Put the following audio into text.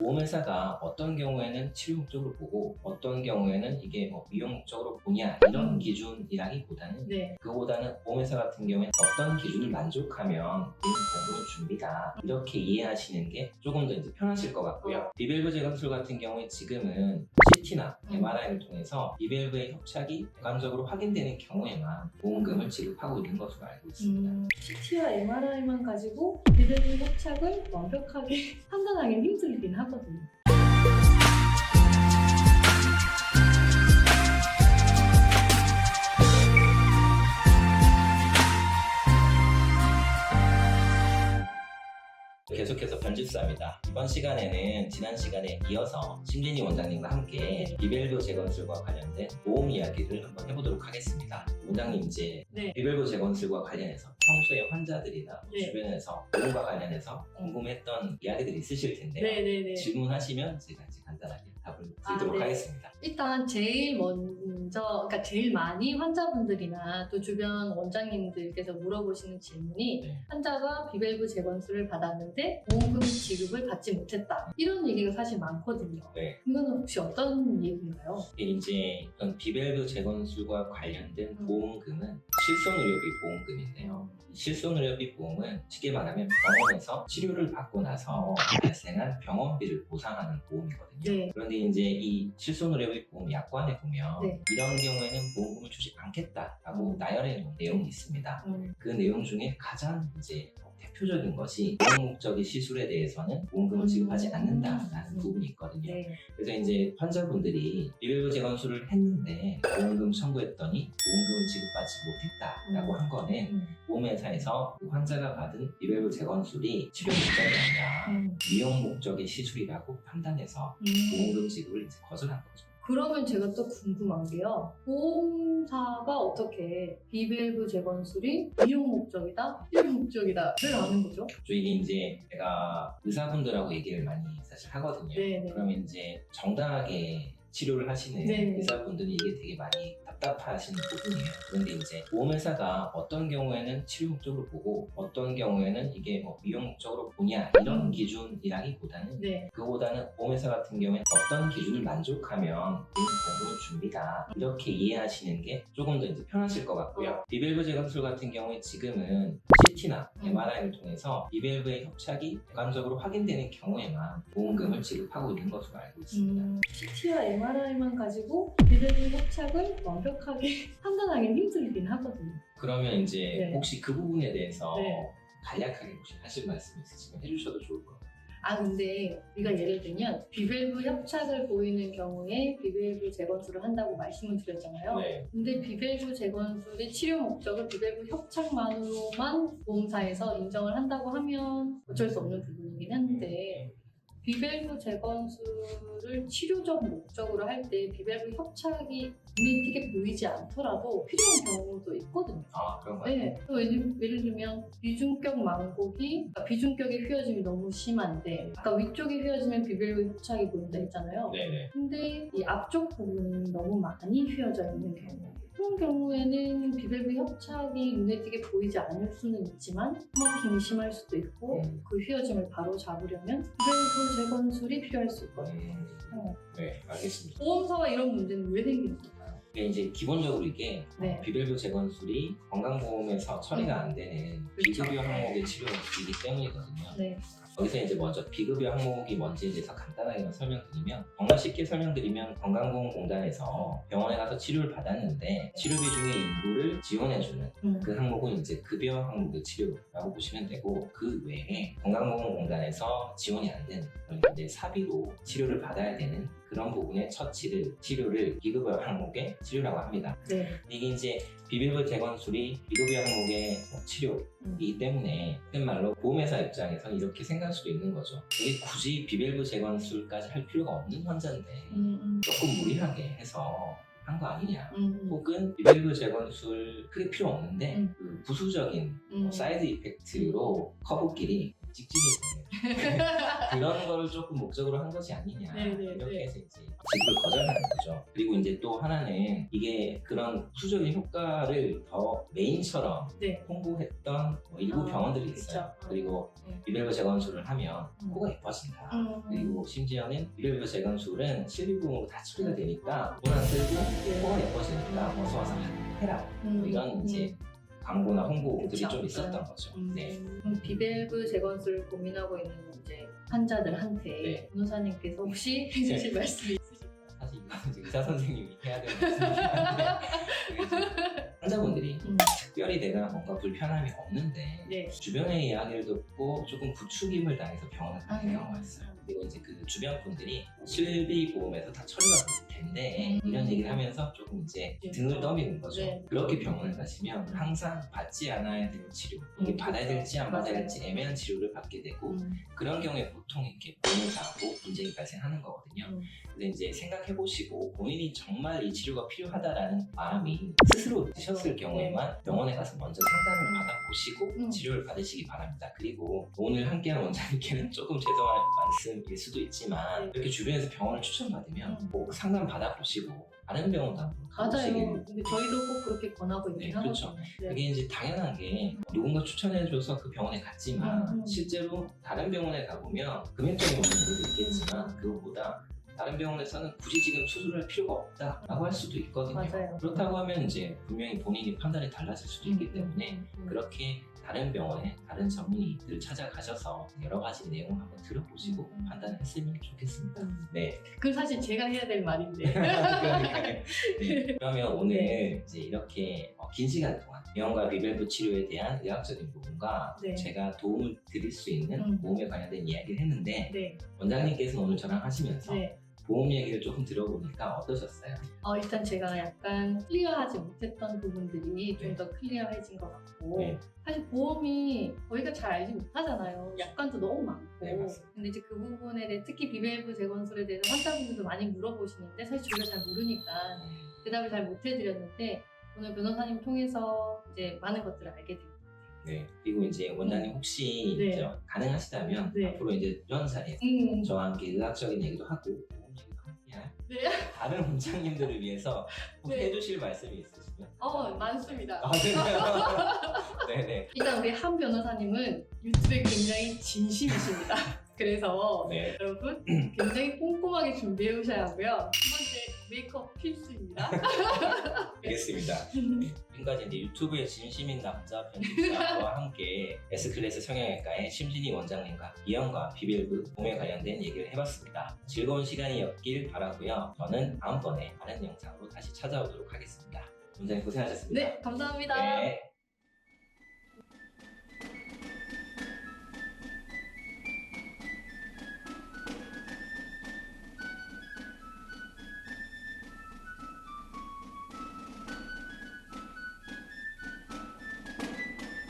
보험회사가 어떤 경우에는 치료 목적으로 보고 어떤 경우에는 이게 뭐 미용 목적으로 보냐 이런 기준이라기보다는 네. 그거보다는 보험회사 같은 경우에는 어떤 기준을 만족하면 보험을 줍니다. 이렇게 이해하시는 게 조금 더 이제 편하실 것 같고요. 비밸브 재건술 같은 경우에 지금은 CT나 MRI를 통해서 비밸브의 협착이 객관적으로 확인되는 경우에만 보험금을 지급하고 있는 것으로 알고 있습니다. CT와 MRI만 가지고 비밸브 협착을 완벽하게 판단하기 힘들긴 하거든요. 계속해서 변집사입니다. 이번 시간에는 지난 시간에 이어서 심진희 원장님과 함께 비밸브 재건술과 관련된 보험 이야기를 한번 해보도록 하겠습니다. 원장님 이제 네. 비밸브 재건술과 관련해서 평소에 환자들이나 네. 주변에서 보험과 관련해서 궁금했던 이야기들이 있으실 텐데요. 네네네. 질문하시면 제가 이제 간단하게 답을 드리도록 네. 하겠습니다. 일단 제일 먼저, 그러니까 제일 많이 환자분들이나 또 주변 원장님들께서 물어보시는 질문이 네. 환자가 비밸브 재건술을 받았는데 보험금 지급을 받지 못했다. 이런 얘기가 사실 많거든요. 네. 이거는 혹시 어떤 얘기인가요? 이제 어떤 비밸브 재건술과 관련된 보험금은 실손의료비 보험금인데요. 실손의료비 보험은 쉽게 말하면 병원에서 치료를 받고 나서 발생한 병원비를 보상하는 보험이거든요. 네. 그런데 이제 이 실손의료비 보험 약관에 보면 네. 이런 경우에는 보험금을 주지 않겠다라고 나열해 놓은 내용이 있습니다. 그 내용 중에 가장 이제 대표적인 것이 보험 목적의 시술에 대해서는 보험금을 지급하지 않는다라는 부분이 있거든요. 네. 그래서 이제 환자분들이 비밸브 재건술을 했는데 보험금 청구했더니 보험금을 지급받지 못했다라고 한 거는 보험회사에서 그 환자가 받은 비밸브 재건술이 치료 목적이 아니라 미용 목적의 시술이라고 판단해서 보험금 지급을 이제 거절한 거죠. 그러면 제가 또 궁금한 게요. 보험사가 어떻게 비밸브 재건술이 미용 목적이다, 치료 목적이다를 아는 거죠? 이게 이제 제가 의사분들하고 얘기를 많이 사실 하거든요. 네네. 그러면 이제 정당하게 치료를 하시는 네네. 의사분들이 이게 되게 많이 답답하시는 부분이에요. 그런데 이제 보험회사가 어떤 경우에는 치료 목적으로 보고 어떤 경우에는 이게 뭐 미용 목적으로 보냐 이런 기준이라기보다는 네. 그거보다는 보험회사 같은 경우에 어떤 기준을 만족하면 보험금을 줍니다. 이렇게 이해하시는 게 조금 더 이제 편하실 것 같고요. 비밸브 재건술 같은 경우에 지금은 CT나 MRI를 통해서 비밸브의 협착이 객관적으로 확인되는 경우에만 보험금을 지급하고 있는 것으로 알고 있습니다. CT와 MRI만 가지고 비밸브 협착을 완벽하게 판단하기 힘들긴 하거든요. 그러면 이제 네. 혹시 그 부분에 대해서 네. 간략하게 혹시 하실 말씀 있으시면 해주셔도 좋을 것 같아요. 근데 우리가 예를 들면 비밸브 협착을 보이는 경우에 비밸브 재건술을 한다고 말씀을 드렸잖아요. 네. 근데 비밸브 재건술의 치료 목적을 비밸브 협착만으로만 보험사에서 인정을 한다고 하면 어쩔 수 없는 부분이긴 한데 비밸브 재건술을 치료적 목적으로 할 때 비밸브 협착이 눈에 띄게 보이지 않더라도 필요한 경우도 있거든요. 그런가요? 네. 예를 들면 비중격 망곡이 비중격의 휘어짐이 너무 심한데 아까 위쪽이 휘어지면 비밸브 협착이 보인다 했잖아요. 네네. 근데 이 앞쪽 부분이 너무 많이 휘어져 있는 경우 그런 경우에는 비밸브 협착이 눈에 띄게 보이지 않을 수는 있지만 스모킹이 심할 수도 있고 그 휘어짐을 바로 잡으려면 비밸브 재건술이 필요할 수 있거든요. 네, 알겠습니다. 보험사가 이런 문제는 왜 생기는 걸까요? 근데 이제 기본적으로 이게 네. 비밸브 재건술이 건강보험에서 처리가 안 되는 그렇죠. 비급여 항목의 치료이기 때문이거든요. 네. 여기서 이제 먼저 비급여 항목이 뭔지에 대해서 간단하게만 설명드리면 정말 쉽게 설명드리면 건강보험공단에서 병원에 가서 치료를 받았는데 치료비 중에 일부를 지원해주는 그 항목은 이제 급여 항목의 치료라고 보시면 되고 그 외에 건강보험공단에서 지원이 안 되는 그러니까 이제 사비로 치료를 받아야 되는 그런 부분의 치료를 비급여 항목의 치료라고 합니다. 네. 이게 이제 비밸브 재건술이 비급여 항목의 치료이기 때문에 흔 말로 보험회사 입장에서는 이렇게 생각할 수도 있는 거죠. 이게 굳이 비밸브 재건술까지 할 필요가 없는 환자인데 조금 무리하게 해서 한 거 아니냐. 혹은 비밸브 재건술 크게 필요 없는데 그 부수적인 사이드 이펙트로 커브끼리 찍찍이 그런 거를 조금 목적으로 한 것이 아니냐 네네네. 이렇게 해서 이제 지급을 거절하는 거죠. 그리고 이제 또 하나는 이게 그런 후적인 효과를 더 메인처럼 네. 홍보했던 뭐 일부 병원들이 그쵸. 있어요. 그리고 비밸브 재건술을 하면 코가 예뻐진다. 그리고 심지어는 비밸브 재건술은 실비보험으로 다 처리가 되니까 돈 안 들고 코가 예뻐지니까 어서 와서 해라. 뭐 이런 이제 광고나 홍보들이 그쵸. 좀 있었던 거죠. 네. 비밸브 재건술 고민하고 있는 이제 환자들한테 네. 변호사님께서 혹시 해주실 말씀이 있으실까요? 사실 이거는 이제 의사 선생님이 해야 되는 말씀인데 환자분들이 특별히 내가 뭔가 불편함이 없는데 네. 주변의 이야기를 듣고 조금 부추김을 당해서 병원에 가는 경우가 있어요. 그리고 이제 그 주변 분들이 실비보험에서 다 처리가 될 텐데 이런 얘기를 하면서 조금 이제 등을 떠미는 거죠. 네. 그렇게 병원을 가시면 항상 받지 않아야 될 치료, 이게 받아야 될지 안 받아야 될지 애매한 치료를 받게 되고 그런 경우에 보통 이렇게 보험사하고 분쟁이 발생하는 거거든요. 근데 이제 생각해 보시고 본인이 정말 이 치료가 필요하다라는 마음이 스스로 드셨을 경우에만 병원에 가서 먼저 상담을 받아보시고 치료를 받으시기 바랍니다. 그리고 오늘 함께한 원장님께는 조금 죄송한 말씀일 수도 있지만 이렇게 주변에서 병원을 추천받으면 꼭 상담 받아보시고 다른 병원도 한번 가보시길. 맞아요. 근데 저희도 꼭 그렇게 권하고 있긴 네, 하거든요. 그렇죠. 네. 그게 이제 당연한 게 누군가 추천해줘서 그 병원에 갔지만 실제로 다른 병원에 가보면 금액적인 문제도 있겠지만 그것보다 다른 병원에서는 굳이 지금 수술할 필요가 없다라고 할 수도 있거든요. 맞아요. 그렇다고 하면 이제 분명히 본인이 판단이 달라질 수도 있기 때문에 그렇게 다른 병원에 다른 전문의들 찾아가셔서 여러 가지 내용을 한번 들어보시고 판단했으면 좋겠습니다. 네. 그 사실 제가 해야 될 말인데. 그러니까요. 네. 그러면 오늘 이제 이렇게 긴 시간 동안 병원과 비밸브 치료에 대한 의학적인 부분과 네. 제가 도움을 드릴 수 있는 보험에 관련된 이야기를 했는데 네. 원장님께서 오늘 저랑 하시면서 네. 보험 얘기를 조금 들어보니까 어떠셨어요? 일단 제가 약간 클리어하지 못했던 부분들이 좀 더 클리어해진 것 같고 네. 사실 보험이 저희가 잘 알지 못하잖아요. 약관도 너무 많고. 네, 맞습니다. 근데 이제 그 부분에 대해 특히 비밸브 재건술에 대해서 환자분들도 많이 물어보시는데 사실 저희가 잘 모르니까 대답을 잘 못 해드렸는데 오늘 변호사님 통해서 이제 많은 것들을 알게 됩니다. 네. 그리고 이제 원장님 혹시 네. 이제 가능하시다면 네. 앞으로 이제 이런 자리에서 저와 함께 의학적인 얘기도 하고 보험 얘기도 함께 할 네. 다른 원장님들을 위해서 꼭 네. 해주실 말씀이 있으시면 많습니다. 네네. 일단 우리 한 변호사님은 유튜브에 굉장히 진심이십니다. 그래서 네. 여러분 굉장히 꼼꼼하게 준비해 오셔야 하고요. 두 번째 메이크업 필수입니다. 알겠습니다. 네. 지금까지 이제 유튜브의 진심인 남자 편집자와 함께 S클래스 성형외과의 심진희 원장님과 이형과 비밸브 보험에 관련된 얘기를 해봤습니다. 즐거운 시간이었길 바라고요. 저는 다음번에 다른 영상으로 다시 찾아오도록 하겠습니다. 원장님 고생하셨습니다. 네, 감사합니다. 네.